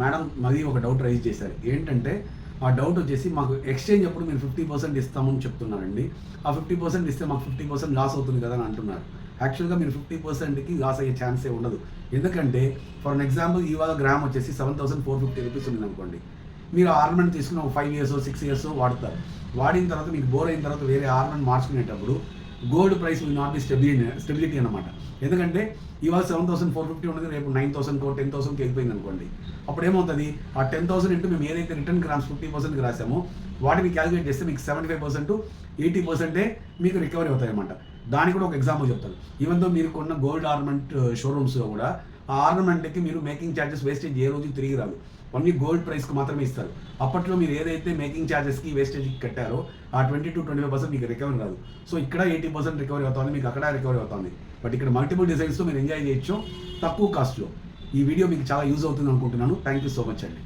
Madam మళ్ళీ ఒక doubt rise చేశారు. ఏంటంటే ఆ డౌట్ వచ్చేసి మాకు ఎక్స్చేంజ్ అప్పుడు మీరు 50% ఇస్తామని చెప్తున్నారండి. ఆ 50% ఇస్తే మాకు 50% లాస్ అవుతుంది కదా అని అంటున్నారు. యాక్చువల్గా మీరు 50%కి లాస్ అయ్యే ఛాన్సే ఉండదు. ఎందుకంటే ఫర్ అన్ ఎగ్జాంపుల్ ఇవాళ గ్రామ్ వచ్చేసి 7450 రూపీస్ ఉంది అనుకోండి. మీరు ఆర్నమెంట్ తీసుకుని ఒక 5 ఇయర్స్ 6 ఇయర్స్ వాడతారు. వాడిన తర్వాత మీకు బోర్ అయిన తర్వాత వేరే ఆర్నమెంట్ మార్చుకునేటప్పుడు gold price will not be stability అనమాట. ఎందుకంటే ఇవాళ 7450 ఉన్నది రేపు 9000 10,000కి వెళ్ళిపోయింది అనుకోండి. అప్పుడు ఏమవుతుంది, ఆ 10,000 ఇంటూ మేము ఏదైతే రిటర్న్ గ్రామ్స్ 50%కి రాసామో వాటిని క్యాలిక్యులేట్ చేస్తే మీకు 75% 80% మీకు రికవరీ అవుతాయి అన్నమాట. దానికి కూడా ఒక ఎగ్జాంపుల్ చెప్తాను. ఈవెన్ దో మీరు కొన్న గోల్డ్ ఆర్నమెంట్ షోరూమ్స్లో కూడా ఆ ఆర్నమెంట్కి మీరు మేకింగ్ ఛార్జెస్ వేస్టేజ్ ఏ రోజు తిరిగి రాదు. ఓన్లీ గోల్డ్ ప్రైస్కి మాత్రమే ఇస్తారు. అప్పట్లో మీరు ఏదైతే మేకింగ్ ఛార్జెస్కి వేస్టేజ్కి కట్టారో ఆ 20-25% మీకు రికవరీ రాదు. సో ఇక్కడ 80% రికవరీ అవుతుంది, మీకు అక్కడ రికవరీ అవుతుంది. బట్ ఇక్కడ మల్టిపుల్ డిజైన్స్తో మీరు ఎంజాయ్ చేయొచ్చు తక్కువ కాస్ట్లో. ఈ వీడియో మీకు చాలా యూజ్ అవుతుంది అనుకుంటున్నాను. థ్యాంక్ యూ సో మచ్ అండి.